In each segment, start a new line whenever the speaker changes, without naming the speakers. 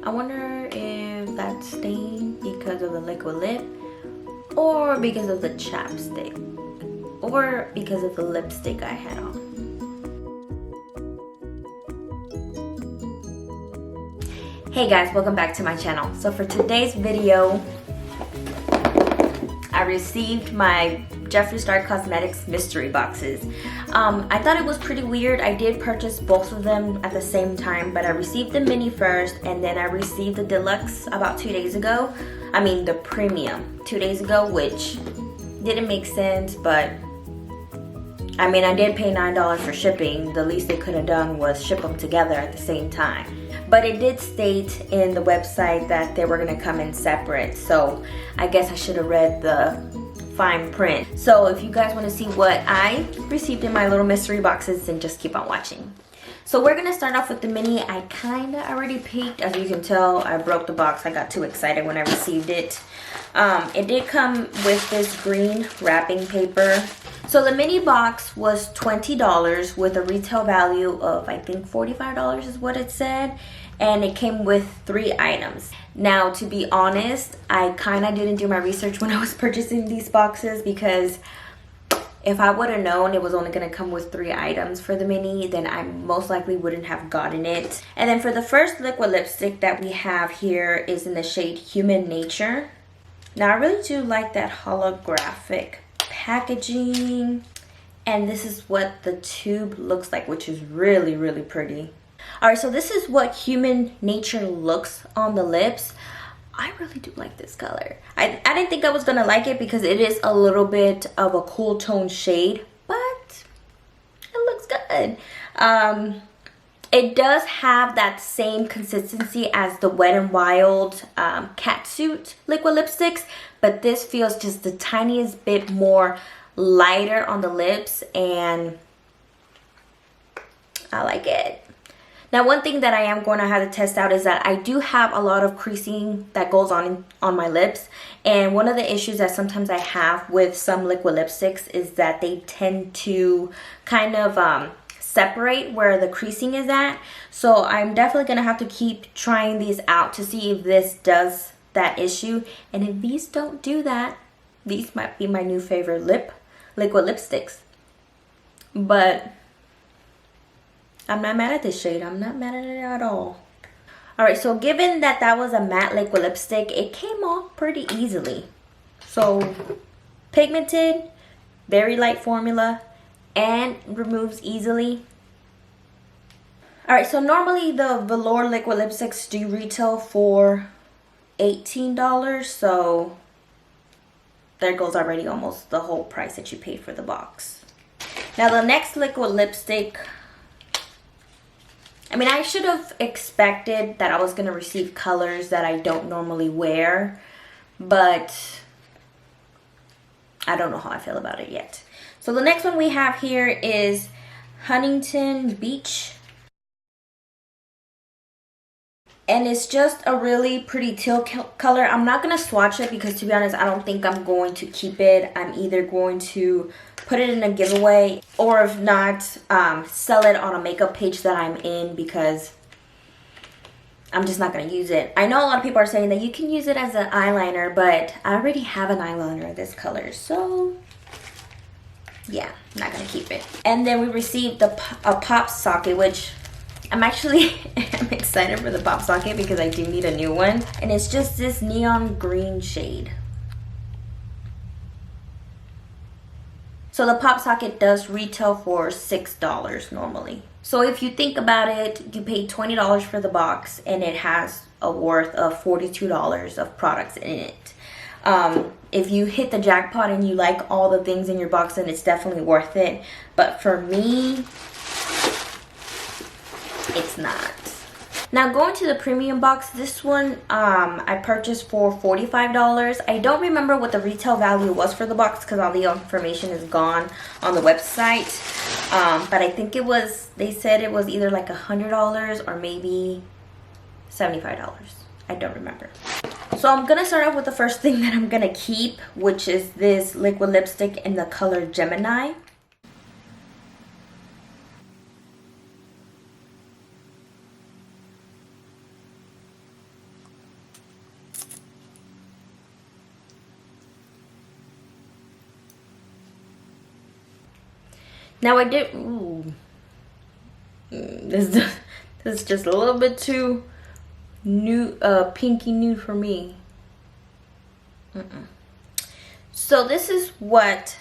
I wonder if that's stained because of the liquid lip, or because of the chapstick, or because of the lipstick I had on. Hey guys, welcome back to my channel. So for today's video, I received my Jeffree Star Cosmetics mystery boxes. I thought it was pretty weird. I did purchase both of them at the same time, but I received the mini first, and then I received the deluxe about 2 days ago. I mean the premium 2 days ago, which didn't make sense, but I mean I did pay $9 for shipping. The least they could have done was ship them together at the same time. But it did state in the website that they were gonna come in separate, so I guess I should have read the fine print. So if you guys want to see what I received in my little mystery boxes, then just keep on watching. So we're gonna start off with the mini. I kinda already peeked. As you can tell, I broke the box. I got too excited when I received it. It did come with this green wrapping paper. So the mini box was $20 with a retail value of, I think, $45 is what it said. And it came with 3 items. Now, to be honest, I kind of didn't do my research when I was purchasing these boxes, because if I would have known it was only going to come with 3 items for the mini, then I most likely wouldn't have gotten it. And then for the first liquid lipstick that we have here is in the shade Human Nature. Now, I really do like that holographic packaging. And this is what the tube looks like, which is really, really pretty. Alright, so this is what Human Nature looks on the lips. I really do like this color. I didn't think I was going to like it because it is a little bit of a cool tone shade, but it looks good. It does have that same consistency as the Wet n Wild Catsuit liquid lipsticks, but this feels just the tiniest bit more lighter on the lips, and I like it. Now, one thing that I am going to have to test out is that I do have a lot of creasing that goes on my lips. And one of the issues that sometimes I have with some liquid lipsticks is that they tend to kind of separate where the creasing is at. So I'm definitely going to have to keep trying these out to see if this does that issue. And if these don't do that, these might be my new favorite liquid lipsticks. But I'm not mad at this shade. I'm not mad at it at all. Alright, so given that that was a matte liquid lipstick, it came off pretty easily. So, pigmented, very light formula, and removes easily. Alright, so normally the velour liquid lipsticks do retail for $18. So, there goes already almost the whole price that you paid for the box. Now, the next liquid lipstick, I mean, I should have expected that I was going to receive colors that I don't normally wear, but I don't know how I feel about it yet. So the next one we have here is Huntington Beach. And it's just a really pretty teal color. I'm not going to swatch it because, to be honest, I don't think I'm going to keep it. I'm either going to put it in a giveaway, or if not, sell it on a makeup page that I'm in, because I'm just not going to use it. I know a lot of people are saying that you can use it as an eyeliner, but I already have an eyeliner this color. So, yeah, I'm not going to keep it. And then we received a pop socket, which I'm actually I'm excited for the pop socket because I do need a new one. And it's just this neon green shade. So the pop socket does retail for $6 normally. So if you think about it, you paid $20 for the box and it has a worth of $42 of products in it. If you hit the jackpot and you like all the things in your box, then it's definitely worth it. But for me, it's not. Now, going to the premium box, this one I purchased for $45. I don't remember what the retail value was for the box because all the information is gone on the website. But I think it was, they said it was either like $100 or maybe $75. I don't remember. So I'm going to start off with the first thing that I'm going to keep, which is this liquid lipstick in the color Gemini. Now I did, ooh. This is just a little bit too nude, pinky nude for me. So this is what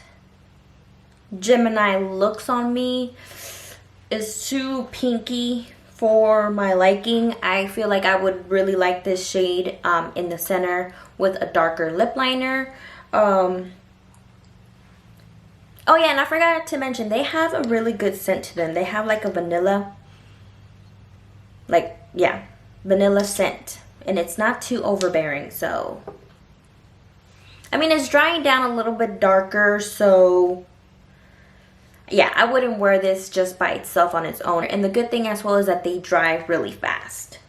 Gemini looks on me. It's too pinky for my liking. I feel like I would really like this shade in the center with a darker lip liner. Oh yeah, and I forgot to mention, they have a really good scent to them. They have like a vanilla, vanilla scent. And it's not too overbearing, so. I mean, it's drying down a little bit darker, so. Yeah, I wouldn't wear this just by itself on its own. And the good thing as well is that they dry really fast.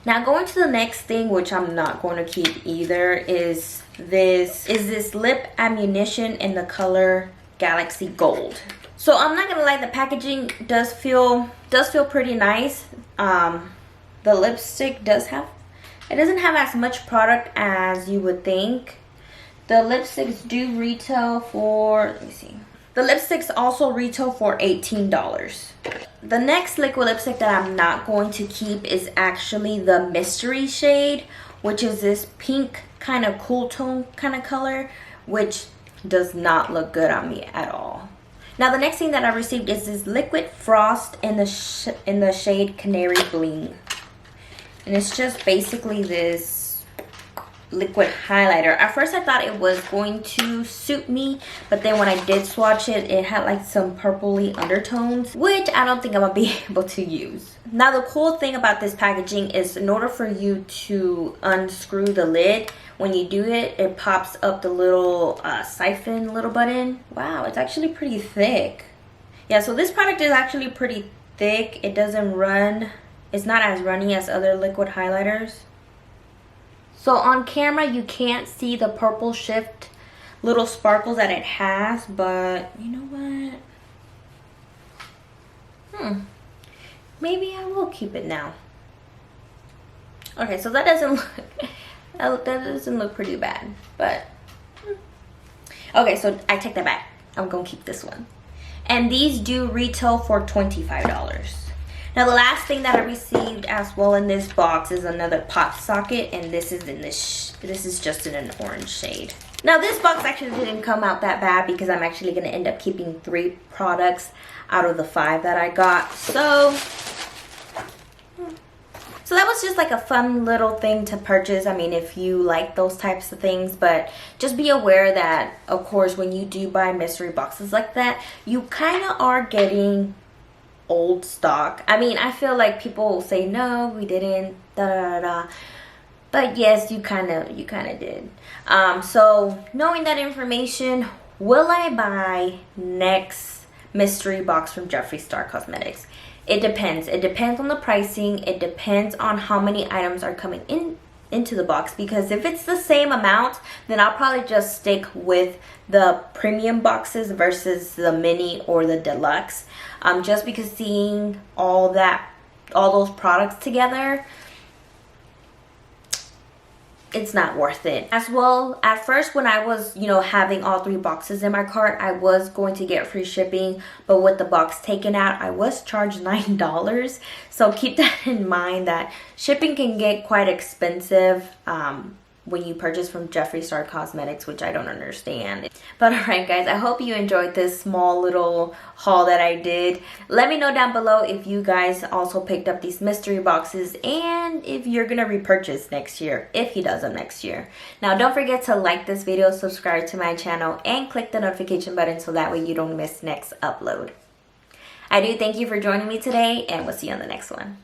Now going to the next thing, which I'm not going to keep either, is this lip ammunition in the color Galaxy Gold. So I'm not gonna lie, the packaging does feel pretty nice. The lipstick doesn't have as much product as you would think. The lipsticks do retail for, let me see. The lipsticks also retail for $18. The next liquid lipstick that I'm not going to keep is actually the mystery shade, which is this pink kind of cool tone kind of color, which does not look good on me at all. Now the next thing that I received is this liquid frost in the shade Canary Bling. And it's just basically this liquid highlighter. At first I thought it was going to suit me, but then when I did swatch it, it had like some purpley undertones, which I don't think I'm gonna be able to use. Now the cool thing about this packaging is in order for you to unscrew the lid, when you do it, it pops up the little siphon little button. Wow, it's actually pretty thick. Yeah, so this product is actually pretty thick. It doesn't run, it's not as runny as other liquid highlighters. So on camera, you can't see the purple shift little sparkles that it has, but you know what? Maybe I will keep it now. Okay, so that doesn't look pretty bad, but okay, so I take that back. I'm gonna keep this one. And these do retail for $25. Now the last thing that I received as well in this box is another pop socket, and this is in this is just in an orange shade. Now this box actually didn't come out that bad because I'm actually going to end up keeping 3 products out of the 5 that I got. So that was just like a fun little thing to purchase. I mean, if you like those types of things, but just be aware that of course when you do buy mystery boxes like that, you kind of are getting old stock. I mean, I feel like people will say no, we didn't, but yes, you kind of did. So knowing that information, will I buy next mystery box from Jeffree Star Cosmetics? It depends. It depends on the pricing. It depends on how many items are coming into the box, because if it's the same amount, then I'll probably just stick with the premium boxes versus the mini or the deluxe, just because seeing all those products together, it's not worth it. As well, at first when I was having all 3 boxes in my cart, I was going to get free shipping, but with the box taken out, I was charged $9. So keep that in mind, that shipping can get quite expensive when you purchase from Jeffree Star Cosmetics, which I don't understand. But alright guys, I hope you enjoyed this small little haul that I did. Let me know down below if you guys also picked up these mystery boxes and if you're gonna repurchase next year, if he does them next year. Now don't forget to like this video, subscribe to my channel, and click the notification button so that way you don't miss next upload. I do thank you for joining me today, and we'll see you on the next one.